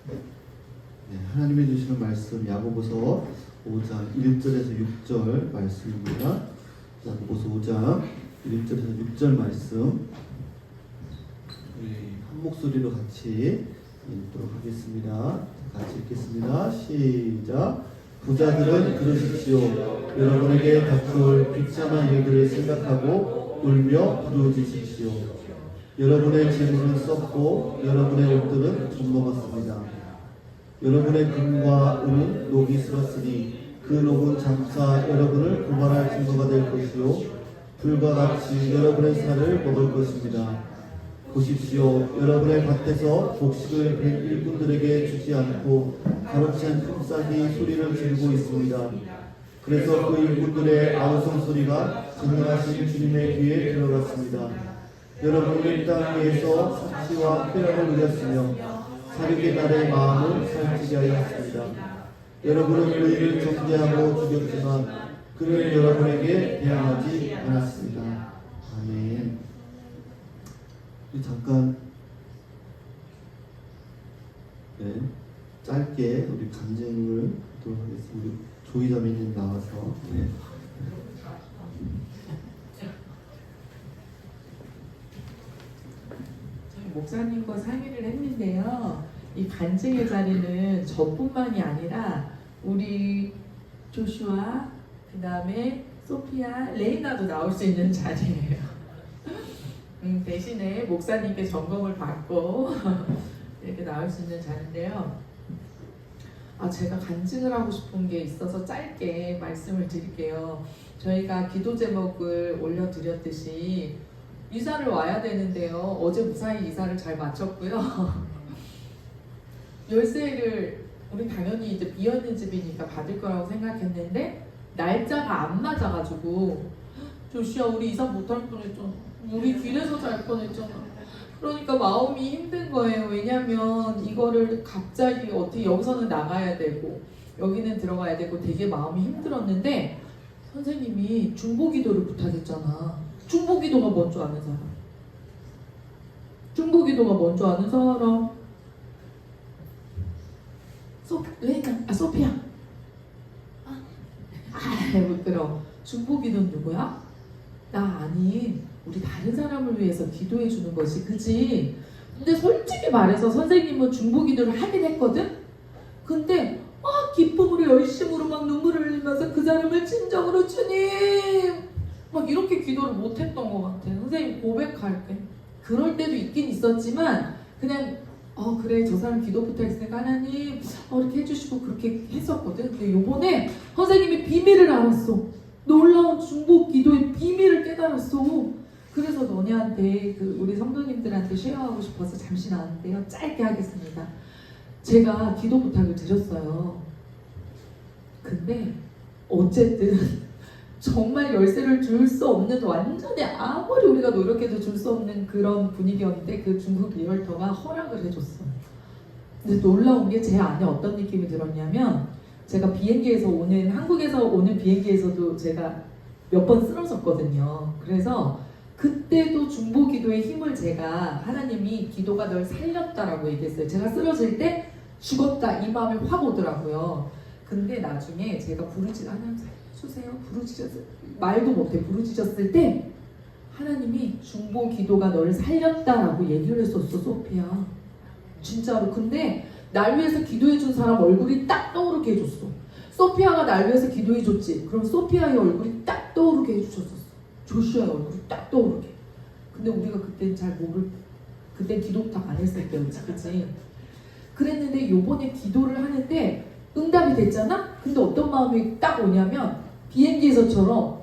네, 하나님이 주시는 말씀 야고보서 5장 1절에서 6절 말씀입니다. 야고보서 5장 1절에서 6절 말씀 우리 한 목소리로 같이 읽도록 하겠습니다. 같이 읽겠습니다. 시작. 부자들은 그러십시오. 여러분에게 닥쳐올 비참한 일들을 생각하고 울며 부르짖으십시오. 여러분의 재물은 썩고 여러분의 옷들은 젖먹었습니다. 여러분의 금과 은은 녹이 슬었으니 그 녹은 장차 여러분을 고발할 증거가 될 것이요 불과 같이 여러분의 살을 먹을 것입니다. 보십시오. 여러분의 밭에서 곡식을 일꾼들에게 주지 않고 가로챈 품삯이 소리를 지르고 있습니다. 그래서 그 일꾼들의 아우성 소리가 전능하신 주님의 귀에 들어갔습니다. 여러분은 땅 위에서 사치와 쾌락을 누렸으며 사륙의 날에 마음을 살찌게 하였습니다. 여러분은 의인을 정죄하고 죽였지만 그는 여러분에게 대항하지 않았습니다. 아멘. 우리 잠깐 짧게 우리 간증을 하도록 하겠습니다. 우리 조이자매님 나와서 목사님과 상의를 했는데요. 이 간증의 자리는 저뿐만이 아니라 우리 조슈아, 그 다음에 소피아, 레이나도 나올 수 있는 자리예요. 대신에 목사님께 점검을 받고 이렇게 나올 수 있는 자리인데요. 제가 간증을 하고 싶은 게 있어서 짧게 말씀을 드릴게요. 저희가 기도 제목을 올려드렸듯이 이사를 와야 되는데요. 어제 무사히 이사를 잘 마쳤고요. 열쇠를 우리 당연히 이제 비었는 집이니까 받을 거라고 생각했는데 날짜가 안 맞아가지고 조슈아 우리 이사 못할 뻔했잖아. 우리 길에서 잘 뻔했잖아. 그러니까 마음이 힘든 거예요. 왜냐면 이거를 갑자기 어떻게 여기서는 나가야 되고 여기는 들어가야 되고 되게 마음이 힘들었는데 선생님이 중보기도를 부탁했잖아. 중보기도가 뭔 줄 아는 사람? 중보기도가 뭔 줄 아는 사람? 소피아. 부끄러워. 중보기도는 누구야? 나 아닌 우리 다른 사람을 위해서 기도해 주는 것이 그지? 근데 솔직히 말해서 선생님은 중보기도를 하긴 했거든? 근데 기쁨으로 열심으로 막 눈물을 흘리면서 그 사람을 진정으로 주님 막 이렇게 기도를 못했던 것 같아. 선생님 고백할게. 그럴 때도 있긴 있었지만 그냥 그래 저 사람 기도 부탁했으니까 하나님 이렇게 해주시고 그렇게 했었거든. 근데 요번에 선생님이 비밀을 알았어. 놀라운 중보 기도의 비밀을 깨달았어. 그래서 너네한테 우리 성도님들한테 쉐어하고 싶어서 잠시 나왔는데요. 짧게 하겠습니다. 제가 기도 부탁을 드렸어요. 근데 어쨌든 정말 열쇠를 줄 수 없는 완전히 아무리 우리가 노력해도 줄 수 없는 그런 분위기였는데 그 중국 리얼터가 허락을 해줬어. 근데 놀라운 게 제 안에 어떤 느낌이 들었냐면 제가 비행기에서 한국에서 오는 비행기에서도 제가 몇 번 쓰러졌거든요. 그래서 그때도 중보기도의 힘을 제가 하나님이 기도가 널 살렸다라고 얘기했어요. 제가 쓰러질 때 죽었다 이 마음이 확 오더라고요. 근데 나중에 제가 하나님 살려주세요 부르짖었어요. 말도 못해 부르짖었을 때 하나님이 중보기도가 너를 살렸다라고 얘기를 했었어. 소피아 진짜로. 근데 날 위해서 기도해준 사람 얼굴이 딱 떠오르게 해줬어. 소피아가 날 위해서 기도해줬지. 그럼 소피아의 얼굴이 딱 떠오르게 해주셨었어. 조슈아의 얼굴이 딱 떠오르게. 근데 우리가 그땐 그땐 기도 부탁 안 했을 때였지, 그치? 그랬는데 요번에 기도를 하는데 응답이 됐잖아? 근데 어떤 마음이 딱 오냐면 비행기에서처럼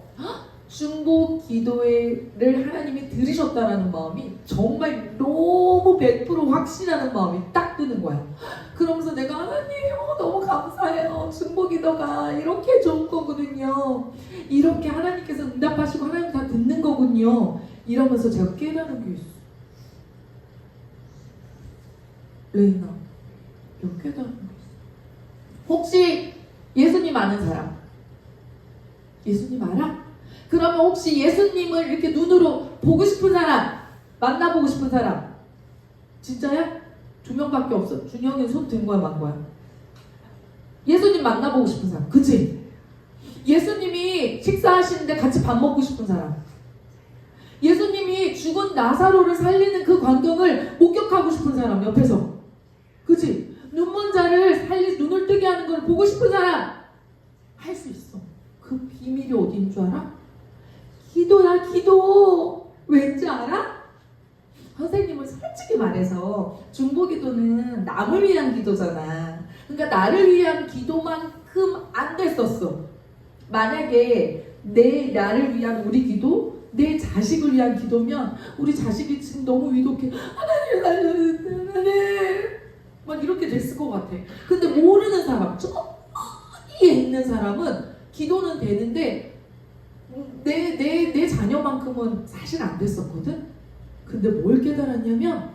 중보 기도를 하나님이 들으셨다라는 마음이 정말 너무 100% 확신하는 마음이 딱 드는 거야. 그러면서 내가 하나님 너무 감사해요. 중보 기도가 이렇게 좋은 거거든요. 이렇게 하나님께서 응답하시고 하나님 다 듣는 거군요. 이러면서 제가 깨달은 게 있어. 레이나 이거 깨달은 게 있어. 혹시 예수님 아는 사람? 예수님 알아? 그러면 혹시 예수님을 이렇게 눈으로 보고 싶은 사람? 만나보고 싶은 사람? 진짜야? 두 명밖에 없어. 준영이 손 든 거야, 만 거야? 예수님 만나보고 싶은 사람, 그치? 예수님이 식사하시는데 같이 밥 먹고 싶은 사람, 예수님이 죽은 나사로를 살리는 그 광경을 목격하고 싶은 사람, 옆에서, 그치? 눈먼 자를 눈을 뜨게 하는 걸 보고 싶은 사람, 할 수 있어. 그 비밀이 어디인 줄 알아? 기도야, 기도. 왠지 알아? 선생님은 솔직히 말해서 중보기도는 남을 위한 기도잖아. 그러니까 나를 위한 기도만큼 안 됐었어. 만약에 나를 위한 우리 기도, 내 자식을 위한 기도면 우리 자식이 지금 너무 위독해. 하나님 살려주세요, 하나님. 막 이렇게 됐을 것 같아. 근데 모르는 사람, 저기에 있는 사람은 기도는 되는데 내 자녀만큼은 사실 안 됐었거든. 근데 뭘 깨달았냐면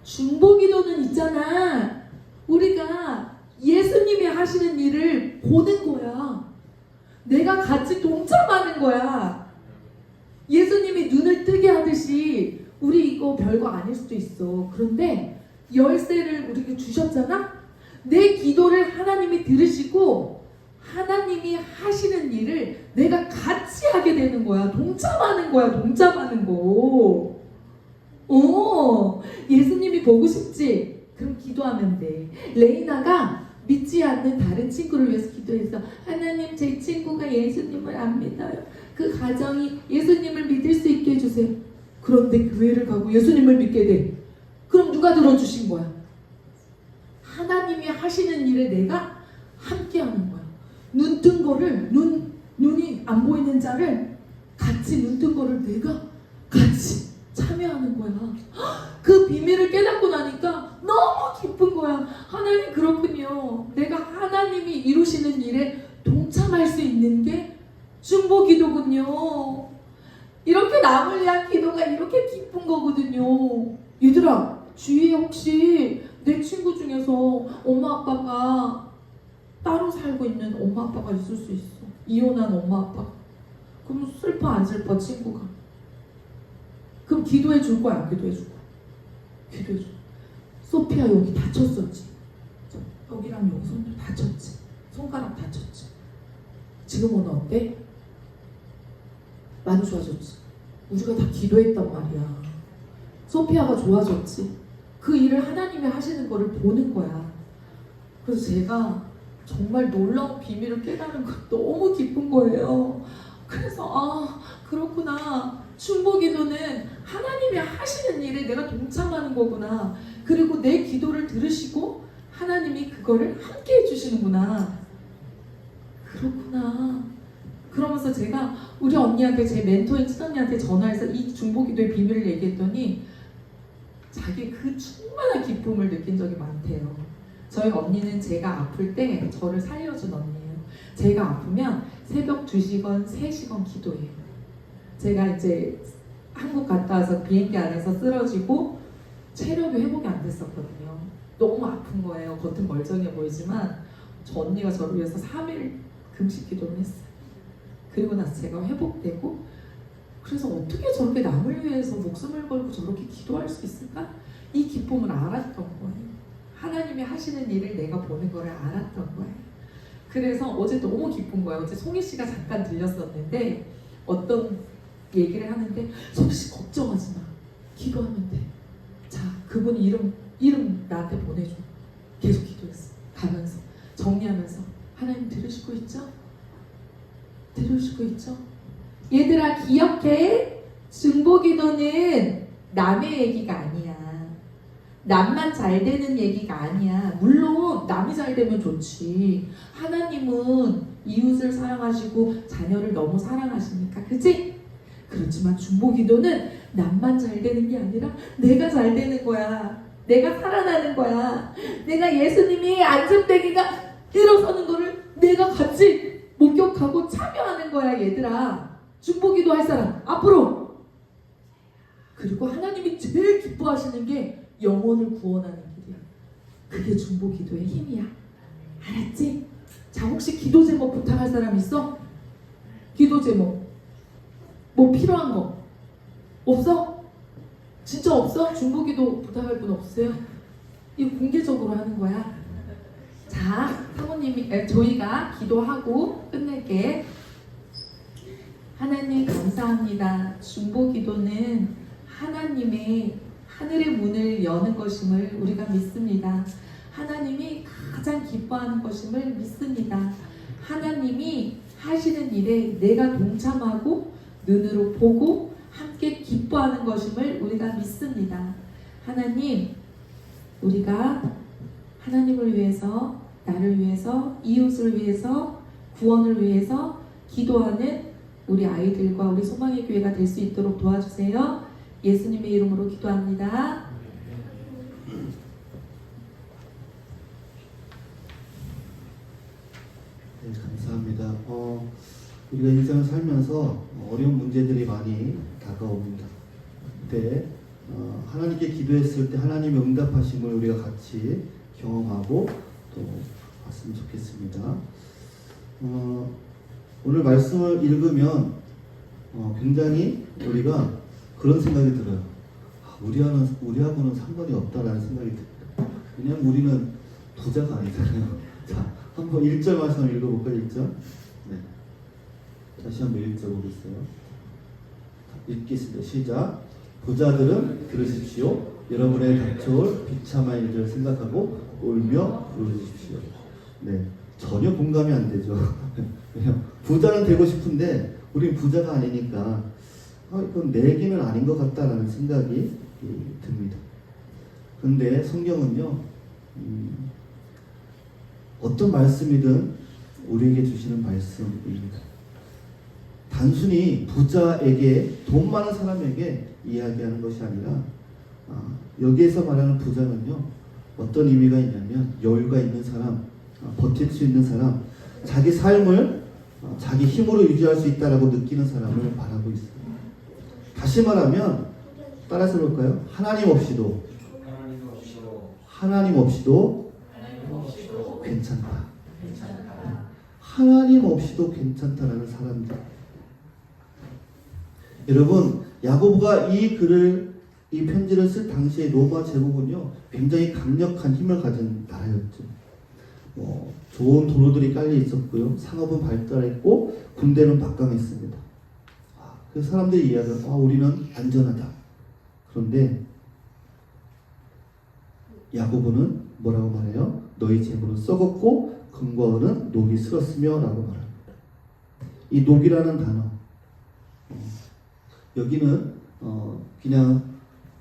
중보기도는 있잖아. 우리가 예수님이 하시는 일을 보는 거야. 내가 같이 동참하는 거야. 예수님이 눈을 뜨게 하듯이 우리 이거 별거 아닐 수도 있어. 그런데 열쇠를 우리에게 주셨잖아. 내 기도를 하나님이 들으시고 하나님이 하시는 일을 내가 같이 하게 되는 거야. 동참하는 거야. 동참하는 거. 예수님이 보고 싶지? 그럼 기도하면 돼. 레이나가 믿지 않는 다른 친구를 위해서 기도해서 하나님, 제 친구가 예수님을 안 믿어요. 그 가정이 예수님을 믿을 수 있게 해주세요. 그런데 교회를 가고 예수님을 믿게 돼. 그럼 누가 들어주신 거야? 하나님이 하시는 일에 내가 함께 하는 거야. 눈 뜬 거를, 눈이 안 보이는 자를 같이 눈 뜬 거를 내가 같이 참여하는 거야. 그 비밀을 깨닫고 나니까 너무 기쁜 거야. 하나님, 그렇군요. 내가 하나님이 이루시는 일에 동참할 수 있는 게 중보기도군요. 이렇게 남을 위한 기도가 이렇게 기쁜 거거든요. 얘들아, 주위에 혹시 내 친구 중에서 엄마 아빠가 따로 살고 있는 엄마 아빠가 있을 수 있어. 이혼한 엄마 아빠. 그럼 슬퍼 안 슬퍼 친구가? 그럼 기도해 줄 거야, 안 기도해 줄 거야? 기도해 줄 거야. 소피아 여기 다쳤었지. 여기랑 여기 손 다쳤지. 손가락 다쳤지. 지금은 어때? 많이 좋아졌지. 우리가 다 기도했단 말이야. 소피아가 좋아졌지. 그 일을 하나님이 하시는 거를 보는 거야. 그래서 제가 정말 놀라운 비밀을 깨달은 거 너무 기쁜 거예요. 그래서 그렇구나. 중보기도는 하나님이 하시는 일에 내가 동참하는 거구나. 그리고 내 기도를 들으시고 하나님이 그거를 함께 해주시는구나. 그렇구나. 그러면서 제가 우리 언니한테, 제 멘토인 친언니한테 전화해서 이 중보기도의 비밀을 얘기했더니 자기 그 충만한 기쁨을 느낀 적이 많대요. 저희 언니는 제가 아플 때 저를 살려준 언니예요. 제가 아프면 새벽 2시건 3시건 기도해요. 제가 이제 한국 갔다 와서 비행기 안에서 쓰러지고 체력이 회복이 안 됐었거든요. 너무 아픈 거예요. 겉은 멀쩡해 보이지만 저 언니가 저를 위해서 3일 금식 기도를 했어요. 그리고 나서 제가 회복되고, 그래서 어떻게 저렇게 남을 위해서 목숨을 걸고 저렇게 기도할 수 있을까? 이 기쁨을 알았던 거예요. 하나님이 하시는 일을 내가 보는 거를 알았던 거예요. 그래서 어제 너무 기쁜 거예요. 어제 송희 씨가 잠깐 들렸었는데 어떤 얘기를 하는데, 송희 씨 걱정하지 마. 기도하면 돼. 자, 그분 이름 나한테 보내줘. 계속 기도했어. 가면서 정리하면서 하나님 들으시고 있죠? 들으시고 있죠? 얘들아, 기억해. 중보기도는 남의 얘기가 아니야. 남만 잘 되는 얘기가 아니야. 물론 남이 잘 되면 좋지. 하나님은 이웃을 사랑하시고 자녀를 너무 사랑하시니까, 그치? 그렇지만 중보기도는 남만 잘 되는 게 아니라 내가 잘 되는 거야. 내가 살아나는 거야. 내가 예수님이 안전뱅이가 일어서는 거를 내가 같이 목격하고 참여하는 거야, 얘들아. 중보기도 할 사람 앞으로. 그리고 하나님이 제일 기뻐하시는 게 영혼을 구원하는 길이야. 그게 중보기도의 힘이야. 알았지? 자, 혹시 기도 제목 부탁할 사람 있어? 기도 제목 뭐 필요한 거 없어? 진짜 없어? 중보기도 부탁할 분 없으세요? 이거 공개적으로 하는 거야. 자, 저희가 기도하고 끝낼게. 하나님 감사합니다. 중보기도는 하나님의 하늘의 문을 여는 것임을 우리가 믿습니다. 하나님이 가장 기뻐하는 것임을 믿습니다. 하나님이 하시는 일에 내가 동참하고 눈으로 보고 함께 기뻐하는 것임을 우리가 믿습니다. 하나님, 우리가 하나님을 위해서, 나를 위해서, 이웃을 위해서, 구원을 위해서 기도하는 우리 아이들과 우리 소망의 교회가 될 수 있도록 도와주세요. 예수님의 이름으로 기도합니다. 네, 감사합니다. 우리가 인생을 살면서 어려운 문제들이 많이 다가옵니다. 그때 하나님께 기도했을 때 하나님의 응답하심을 우리가 같이 경험하고 또 봤으면 좋겠습니다. 오늘 말씀을 읽으면 굉장히 우리가 그런 생각이 들어요. 우리하고는 상관이 없다라는 생각이 듭니다. 왜냐하면 우리는 부자가 아니잖아요. 자, 한번 1절 말씀 읽어볼까요? 1절. 네. 다시 한번 1절 보겠어요. 읽겠습니다. 시작. 부자들은 들으십시오. 여러분의 닥쳐올 비참한 일을 생각하고 울며 부르십시오. 네. 전혀 공감이 안 되죠. 부자는 되고 싶은데 우린 부자가 아니니까 이건 내 길은 아닌 것 같다라는 생각이 듭니다. 그런데 성경은요, 어떤 말씀이든 우리에게 주시는 말씀입니다. 단순히 부자에게, 돈 많은 사람에게 이야기하는 것이 아니라 여기에서 말하는 부자는요, 어떤 의미가 있냐면 여유가 있는 사람, 버틸 수 있는 사람, 자기 삶을 자기 힘으로 유지할 수 있다라고 느끼는 사람을 말하고 있습니다. 다시 말하면 따라서 볼까요? 하나님 없이도 괜찮다. 하나님 없이도 괜찮다라는 사람들. 여러분, 야고보가 이 편지를 쓸 당시에 로마 제국은요, 굉장히 강력한 힘을 가진 나라였죠. 좋은 도로들이 깔려 있었고요, 상업은 발달했고 군대는 막강했습니다. 그 사람들이 이야기하는, 우리는 안전하다. 그런데 야고보는 뭐라고 말해요? 너희 재물은 썩었고 금과 은은 녹이 슬었으며 라고 말합니다. 이 녹이라는 단어, 여기는 그냥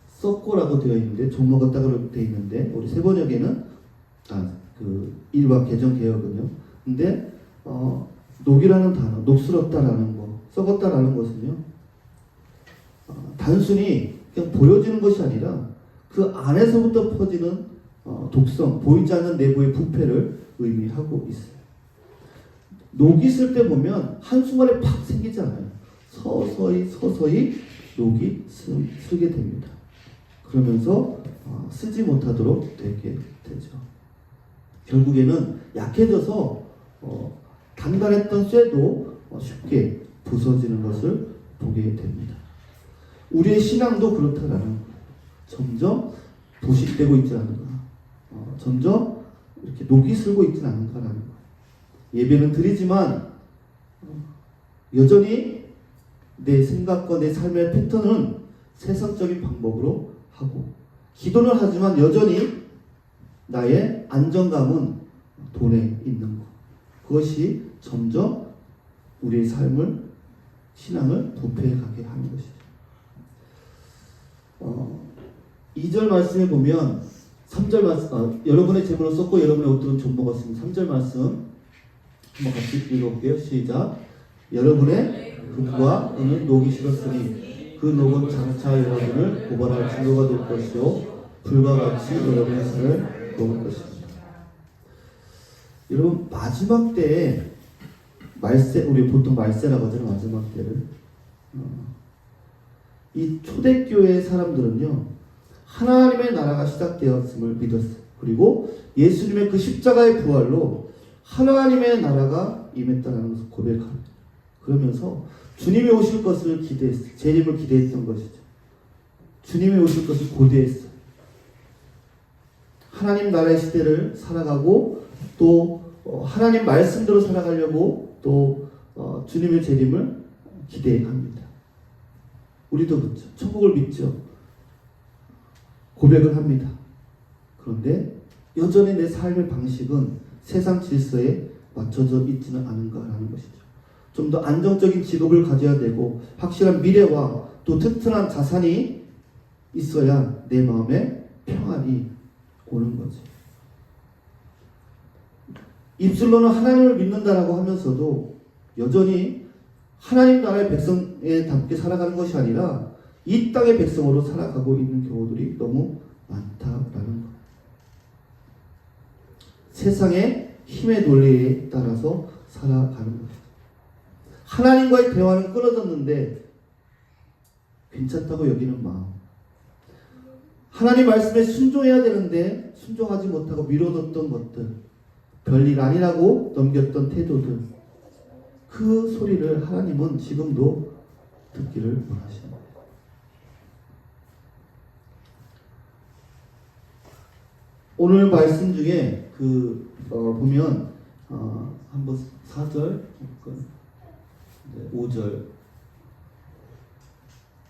썩고라고 되어 있는데, 좀 먹었다고 되어 있는데, 우리 세번역에는 일과 개정 개혁은요. 근데 녹이라는 단어, 녹슬었다라는 거, 썩었다라는 것은요, 단순히 그냥 보여지는 것이 아니라 그 안에서부터 퍼지는 독성, 보이지 않는 내부의 부패를 의미하고 있어요. 녹이 쓸 때 보면 한순간에 팍 생기지 않아요. 서서히 녹이 쓰게 됩니다. 그러면서 쓰지 못하도록 되게 되죠. 결국에는 약해져서 단단했던 쇠도 쉽게 부서지는 것을 보게 됩니다. 우리의 신앙도 그렇다라는 거예요. 점점 부식되고 있지 않은가, 점점 이렇게 녹이 슬고 있지 않은가라는 거예요. 예배는 드리지만 여전히 내 생각과 내 삶의 패턴은 세상적인 방법으로 하고, 기도는 하지만 여전히 나의 안정감은 돈에 있는 것. 그것이 점점 우리의 삶을, 신앙을 부패해 가게 하는 것이죠. 2절 말씀에 보면 3절 말씀, 여러분의 재물을 쏟고 여러분의 옷들은 좀 먹었습니다. 3절 말씀 한번 같이 읽어볼게요. 시작. 여러분의 금과 은은 녹이 싫었으니 그 녹은 장차 여러분을 고발할 증거가 될 것이요 불과 같이 여러분의 살을 먹을 것입니다. 여러분, 마지막 때에 말세, 우리 보통 말세라고 하잖아요. 마지막 때를. 이 초대교회 사람들은요, 하나님의 나라가 시작되었음을 믿었어요. 그리고 예수님의 그 십자가의 부활로 하나님의 나라가 임했다는 것을 고백합니다. 그러면서 주님이 오실 것을 기대했어요. 재림을 기대했던 것이죠. 주님이 오실 것을 고대했어요. 하나님 나라의 시대를 살아가고 또 하나님 말씀대로 살아가려고 또 주님의 재림을 기대합니다. 우리도 그렇죠. 천국을 믿죠. 고백을 합니다. 그런데 여전히 내 삶의 방식은 세상 질서에 맞춰져 있지는 않은가라는 것이죠. 좀 더 안정적인 직업을 가져야 되고 확실한 미래와 또 튼튼한 자산이 있어야 내 마음에 평안이 오는 거죠. 입술로는 하나님을 믿는다라고 하면서도 여전히 하나님 나라의 백성에 답게 살아가는 것이 아니라 이 땅의 백성으로 살아가고 있는 경우들이 너무 많다라는 것. 세상의 힘의 논리에 따라서 살아가는 것. 하나님과의 대화는 끊어졌는데 괜찮다고 여기는 마음. 하나님 말씀에 순종해야 되는데 순종하지 못하고 미뤄뒀던 것들, 별일 아니라고 넘겼던 태도들, 그 소리를 하나님은 지금도 듣기를 원하십니다. 오늘 말씀 중에 보면 한번 4절, 5절,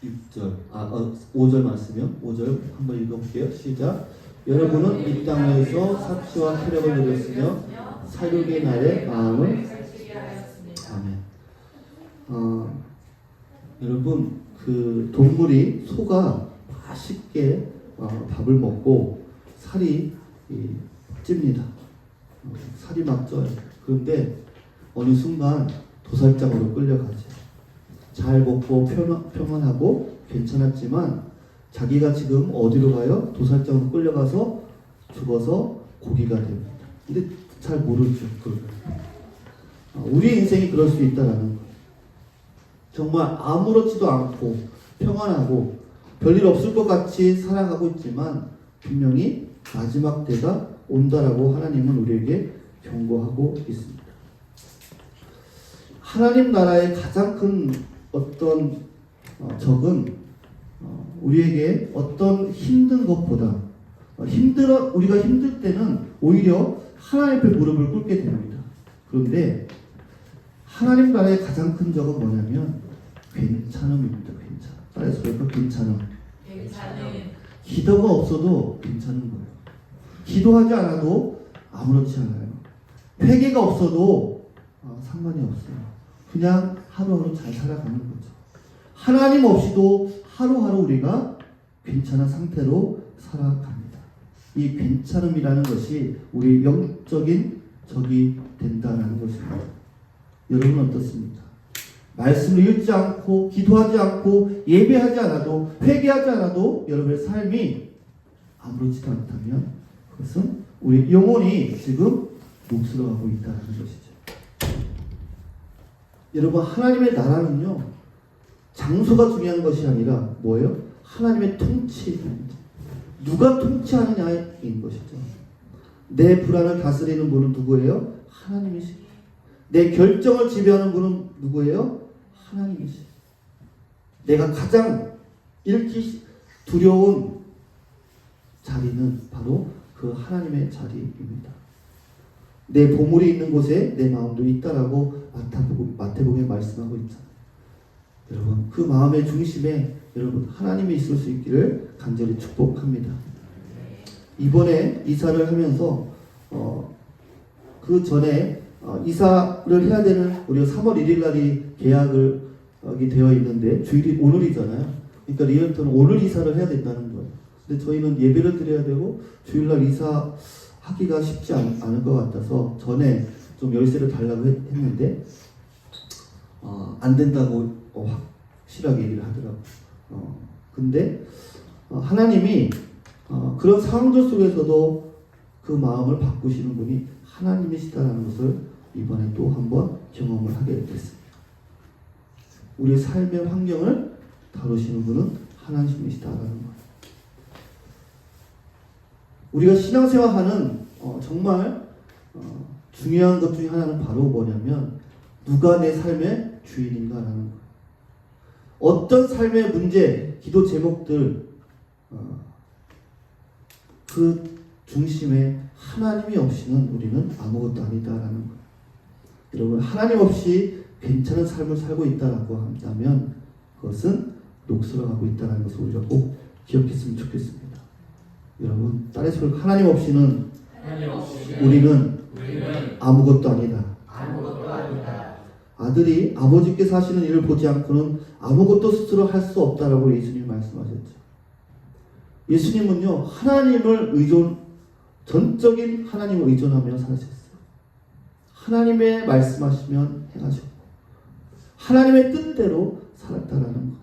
6절, 5절 말씀이요. 5절 한번 읽어볼게요. 시작. 여러분은 이 땅에서 사치와 쾌락을 누렸으며 사륙의 날에 마음을 아멘. 여러분 그 동물이 소가 맛있게 밥을 먹고 살이 찝니다. 살이 막 쪄요. 그런데 어느 순간 도살장으로 끌려가죠. 잘 먹고 평안하고 괜찮았지만 자기가 지금 어디로 가요? 도살장으로 끌려가서 죽어서 고기가 됩니다. 근데 잘 모르죠. 우리 인생이 그럴 수 있다라는 거예요. 정말 아무렇지도 않고 평안하고 별일 없을 것 같이 살아가고 있지만 분명히 마지막 때가 온다라고 하나님은 우리에게 경고하고 있습니다. 하나님 나라의 가장 큰 어떤 적은 우리에게 어떤 힘든 것보다 우리가 힘들 때는 오히려 하나님 앞에 무릎을 꿇게 됩니다. 그런데 하나님 나라의 가장 큰 적은 뭐냐면 괜찮음입니다. 괜찮음. 따라서 볼까요? 괜찮음. 기도가 없어도 괜찮은 거예요. 기도하지 않아도 아무렇지 않아요. 회개가 없어도 상관이 없어요. 그냥 하루하루 잘 살아가는 거죠. 하나님 없이도 하루하루 우리가 괜찮은 상태로 살아갑니다. 이 괜찮음이라는 것이 우리 영적인 적이 된다는 것입니다. 여러분 어떻습니까? 말씀을 읽지 않고 기도하지 않고 예배하지 않아도 회개하지 않아도 여러분의 삶이 아무렇지도 않다면 그것은 우리 영혼이 지금 몫으로가고 있다는 것이죠. 여러분 하나님의 나라는요 장소가 중요한 것이 아니라 뭐예요? 하나님의 통치입니다. 누가 통치하느냐인 것이죠. 내 불안을 다스리는 분은 누구예요? 하나님이십니다. 내 결정을 지배하는 분은 누구예요? 하나님이십니다. 내가 가장 잃기 두려운 자리는 바로 그 하나님의 자리입니다. 내 보물이 있는 곳에 내 마음도 있다라고 마태복음에 말씀하고 있잖아요. 여러분 그 마음의 중심에 여러분 하나님이 있을 수 있기를 간절히 축복합니다. 이번에 이사를 하면서 그 전에 이사를 해야 되는 우리가 3월 1일 날이 계약이 되어 있는데 주일이 오늘이잖아요. 그러니까 리얼터는 오늘 이사를 해야 된다는 거예요. 근데 저희는 예배를 드려야 되고 주일날 이사하기가 쉽지 않을 것 같아서 전에 좀 열쇠를 달라고 했는데 안 된다고 확실하게 얘기를 하더라고요. 근데 하나님이 그런 상황들 속에서도 그 마음을 바꾸시는 분이 하나님이시다라는 것을 이번에 또 한번 경험을 하게 됐습니다. 우리의 삶의 환경을 다루시는 분은 하나님이시다라는 거예요. 우리가 신앙생활하는 정말 중요한 것 중에 하나는 바로 뭐냐면 누가 내 삶의 주인인가라는 거예요. 어떤 삶의 문제, 기도 제목들 그 중심에 하나님이 없이는 우리는 아무것도 아니다라는 거예요. 여러분, 하나님 없이 괜찮은 삶을 살고 있다라고 한다면 그것은 녹슬어가고 있다는 것을 우리가 꼭 기억했으면 좋겠습니다. 여러분, 딸의 소리, 하나님 없이는 우리는 아무것도 아니다. 아들이 아버지께서 하시는 일을 보지 않고는 아무것도 스스로 할 수 없다라고 예수님이 말씀하셨죠. 예수님은요, 하나님을 전적인 하나님을 의존하며 사셨어요. 하나님의 말씀하시면 행하셨고 하나님의 뜻대로 살았다라는 거.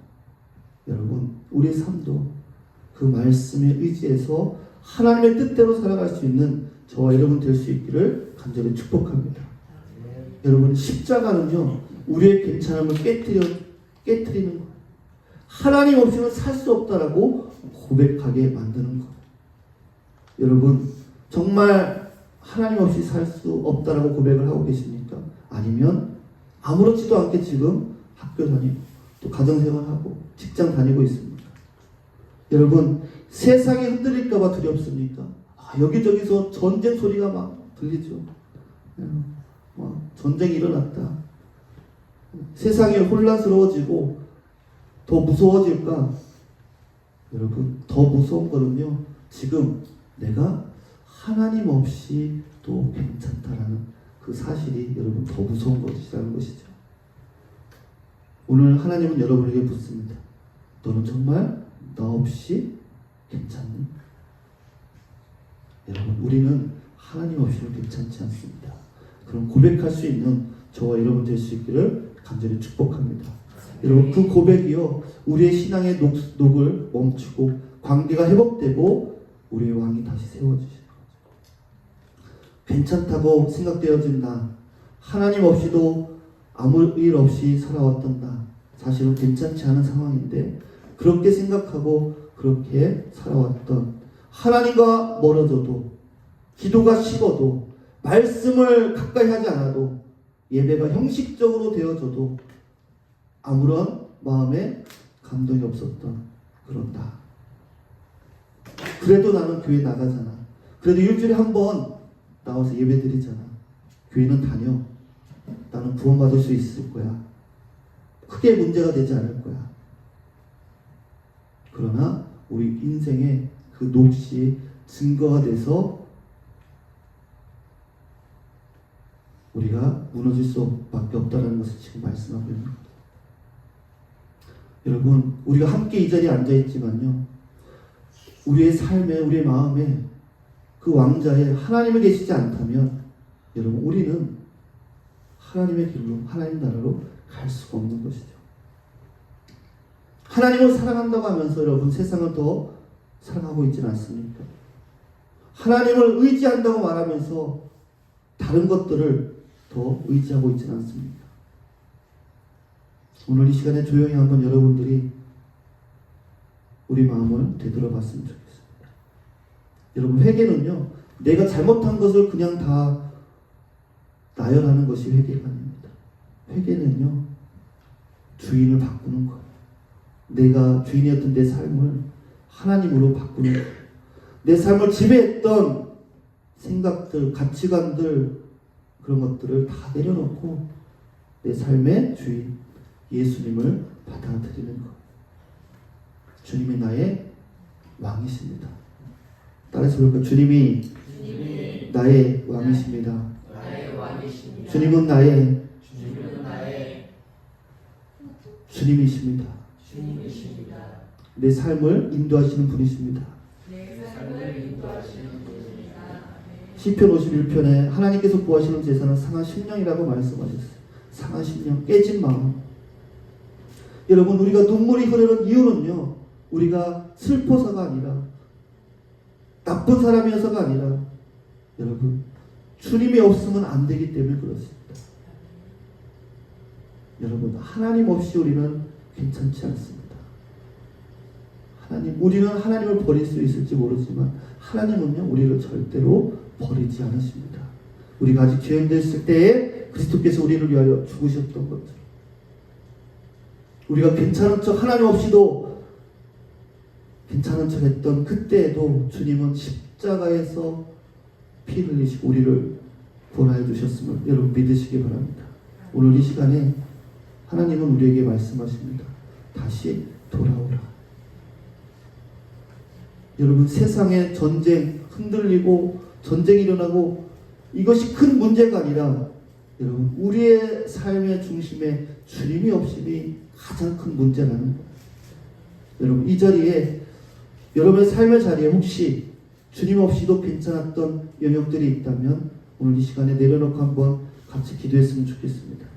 여러분, 우리의 삶도 그 말씀에 의지해서 하나님의 뜻대로 살아갈 수 있는 저와 여러분 될 수 있기를 간절히 축복합니다. 여러분, 십자가는요, 우리의 괜찮음을 깨뜨리는 거예요. 하나님 없이는 살 수 없다라고 고백하게 만드는 거예요. 여러분, 정말 하나님 없이 살 수 없다라고 고백을 하고 계십니까? 아니면 아무렇지도 않게 지금 학교 다니고 또 가정생활하고 직장 다니고 있습니까? 여러분, 세상이 흔들릴까봐 두렵습니까? 여기저기서 전쟁 소리가 막 들리죠. 전쟁이 일어났다. 세상이 혼란스러워지고 더 무서워질까? 여러분, 더 무서운 거는요, 지금 내가 하나님 없이 또 괜찮다라는 그 사실이 여러분 더 무서운 것이라는 것이죠. 오늘 하나님은 여러분에게 묻습니다. 너는 정말 나 없이 괜찮니? 여러분, 우리는 하나님 없이는 괜찮지 않습니다. 그럼 고백할 수 있는 저와 여러분 될 수 있기를 간절히 축복합니다. 여러분, 그 고백이요, 우리의 신앙의 녹을 멈추고 관계가 회복되고 우리의 왕이 다시 세워지시는 거죠. 괜찮다고 생각되어진 나, 하나님 없이도 아무 일 없이 살아왔던 나, 사실은 괜찮지 않은 상황인데 그렇게 생각하고 그렇게 살아왔던, 하나님과 멀어져도, 기도가 식어도, 말씀을 가까이 하지 않아도, 예배가 형식적으로 되어져도 아무런 마음에 감동이 없었던 그런 나. 그래도 나는 교회 나가잖아. 그래도 일주일에 한 번 나와서 예배 드리잖아. 교회는 다녀. 나는 구원받을 수 있을 거야. 크게 문제가 되지 않을 거야. 그러나 우리 인생의 그 녹시 증거가 돼서 우리가 무너질 수밖에 없다는 것을 지금 말씀하고 있는 겁니다. 여러분, 우리가 함께 이 자리에 앉아있지만요, 우리의 삶에, 우리의 마음에 그 왕자에 하나님이 계시지 않다면 여러분, 우리는 하나님의 길로, 하나님 나라로 갈 수가 없는 것이죠. 하나님을 사랑한다고 하면서 여러분, 세상을 더 사랑하고 있지는 않습니까? 하나님을 의지한다고 말하면서 다른 것들을 더 의지하고 있지는 않습니까? 오늘 이 시간에 조용히 한번 여러분들이 우리 마음을 되돌아봤으면 좋겠습니다. 여러분, 회개는요, 내가 잘못한 것을 그냥 다 나열하는 것이 회개가 아닙니다. 회개는요, 주인을 바꾸는 거예요. 내가 주인이었던 내 삶을 하나님으로 바꾸는 거예요. 내 삶을 지배했던 생각들, 가치관들, 그런 것들을 다 내려놓고 내 삶의 주인 예수님을 받아들이는 것. 주님이 나의 왕이십니다. 따라서 볼까요? 주님이 나의 왕이십니다. 주님은 나의 주님이십니다. 내 삶을 인도하시는 분이십니다. 시편 51편에 하나님께서 구하시는 제사는 상한 심령이라고 말씀하셨어요. 상한 심령, 깨진 마음. 여러분, 우리가 눈물이 흐르는 이유는요, 우리가 슬퍼서가 아니라, 나쁜 사람이어서가 아니라, 여러분, 주님이 없으면 안 되기 때문에 그렇습니다. 여러분, 하나님 없이 우리는 괜찮지 않습니다. 우리는 하나님을 버릴 수 있을지 모르지만 하나님은요, 우리를 절대로 버리지 않으십니다. 우리가 아직 죄인되었을 때에 그리스도께서 우리를 위하여 죽으셨던 것처럼, 우리가 괜찮은 척, 하나님 없이도 괜찮은 척 했던 그때에도 주님은 십자가에서 피 흘리시고 우리를 구원하여 주셨음을 여러분 믿으시기 바랍니다. 오늘 이 시간에 하나님은 우리에게 말씀하십니다. 다시 돌아오라. 여러분, 세상의 전쟁, 흔들리고 전쟁이 일어나고 이것이 큰 문제가 아니라 여러분, 우리의 삶의 중심에 주님이 없음이 가장 큰 문제라는 거예요. 여러분, 이 자리에 여러분의 삶의 자리에 혹시 주님 없이도 괜찮았던 영역들이 있다면 오늘 이 시간에 내려놓고 한번 같이 기도했으면 좋겠습니다.